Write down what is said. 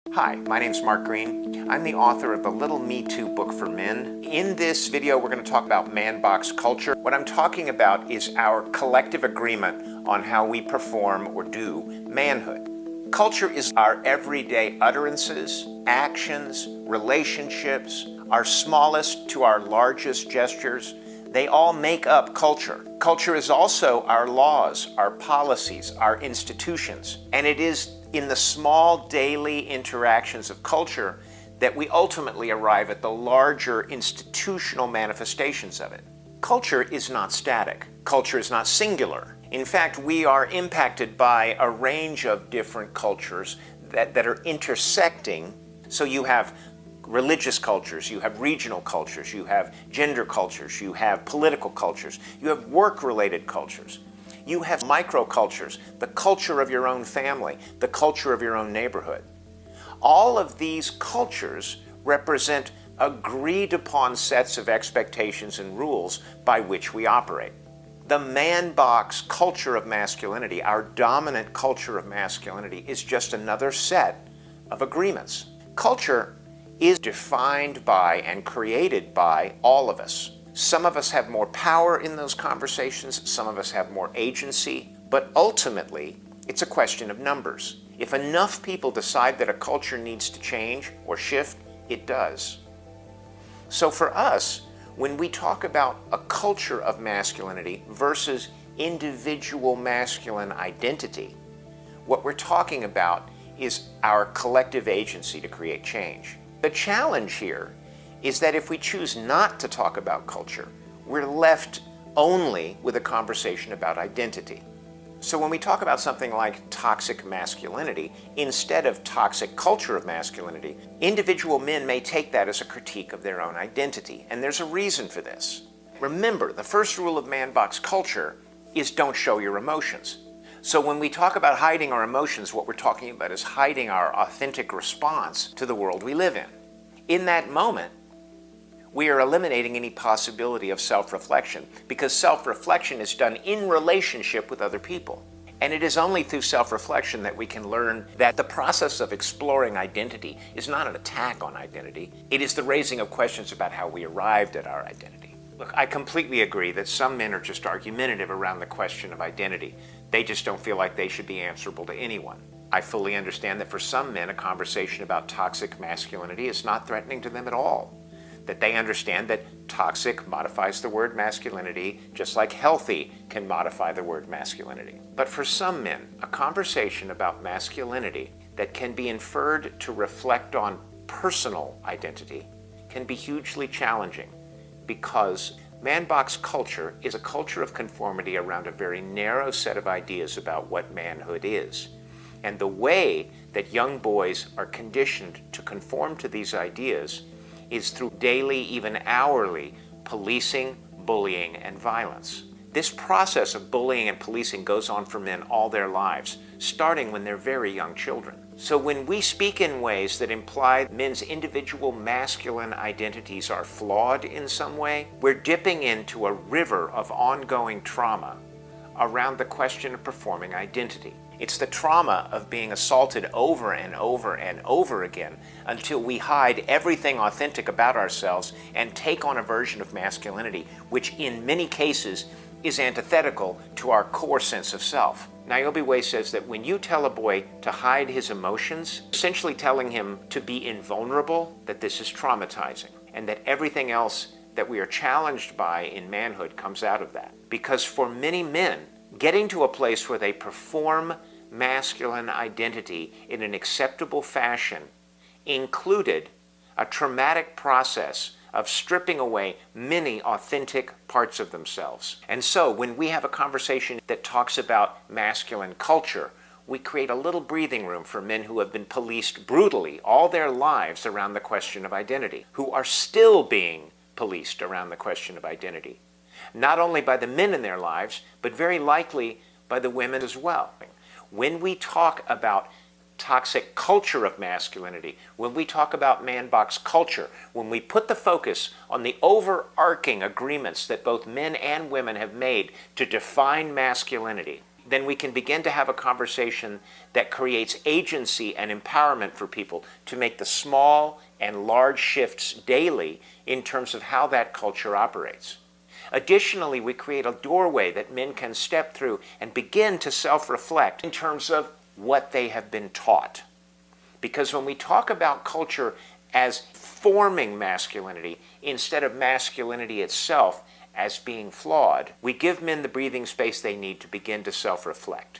Hi, my name's Mark Greene. I'm the author of the Little Me Too book for men. In this video, we're going to talk about Manbox culture. What I'm talking about is our collective agreement on how we perform or do manhood. Culture is our everyday utterances, actions, relationships, our smallest to our largest gestures. They all make up culture. Culture is also our laws, our policies, our institutions, and it is in the small daily interactions of culture that we ultimately arrive at the larger institutional manifestations of it. Culture is not static. Culture is not singular. In fact, we are impacted by a range of different cultures that are intersecting. So you have religious cultures, you have regional cultures, you have gender cultures, you have political cultures, you have work-related cultures. You have microcultures, the culture of your own family, the culture of your own neighborhood. All of these cultures represent agreed upon sets of expectations and rules by which we operate. The Manbox culture of masculinity, our dominant culture of masculinity, is just another set of agreements. Culture is defined by and created by all of us. Some of us have more power in those conversations, some of us have more agency, but ultimately, it's a question of numbers. If enough people decide that a culture needs to change or shift, it does. So for us, when we talk about a culture of masculinity versus individual masculine identity, what we're talking about is our collective agency to create change. The challenge here is that if we choose not to talk about culture, we're left only with a conversation about identity. So when we talk about something like toxic masculinity, instead of toxic culture of masculinity, individual men may take that as a critique of their own identity, and there's a reason for this. Remember, the first rule of Manbox culture is don't show your emotions. So when we talk about hiding our emotions, what we're talking about is hiding our authentic response to the world we live in. In that moment, we are eliminating any possibility of self-reflection, because self-reflection is done in relationship with other people. And it is only through self-reflection that we can learn that the process of exploring identity is not an attack on identity. It is the raising of questions about how we arrived at our identity. Look, I completely agree that some men are just argumentative around the question of identity. They just don't feel like they should be answerable to anyone. I fully understand that for some men, a conversation about toxic masculinity is not threatening to them at all. That they understand that toxic modifies the word masculinity, just like healthy can modify the word masculinity. But for some men, a conversation about masculinity that can be inferred to reflect on personal identity can be hugely challenging, because Manbox culture is a culture of conformity around a very narrow set of ideas about what manhood is. And the way that young boys are conditioned to conform to these ideas is through daily, even hourly, policing, bullying, and violence. This process of bullying and policing goes on for men all their lives, starting when they're very young children. So when we speak in ways that imply men's individual masculine identities are flawed in some way, we're dipping into a river of ongoing trauma around the question of performing identity. It's the trauma of being assaulted over and over and over again until we hide everything authentic about ourselves and take on a version of masculinity which in many cases is antithetical to our core sense of self. Niobe Way says that when you tell a boy to hide his emotions, essentially telling him to be invulnerable, that this is traumatizing, and that everything else that we are challenged by in manhood comes out of that. Because for many men, getting to a place where they perform masculine identity in an acceptable fashion included a traumatic process of stripping away many authentic parts of themselves. And so when we have a conversation that talks about masculine culture, we create a little breathing room for men who have been policed brutally all their lives around the question of identity, who are still being policed around the question of identity, not only by the men in their lives, but very likely by the women as well. When we talk about toxic culture of masculinity, when we talk about Manbox culture, when we put the focus on the overarching agreements that both men and women have made to define masculinity, then we can begin to have a conversation that creates agency and empowerment for people to make the small and large shifts daily in terms of how that culture operates. Additionally, we create a doorway that men can step through and begin to self-reflect in terms of what they have been taught. Because when we talk about culture as forming masculinity instead of masculinity itself as being flawed, we give men the breathing space they need to begin to self-reflect.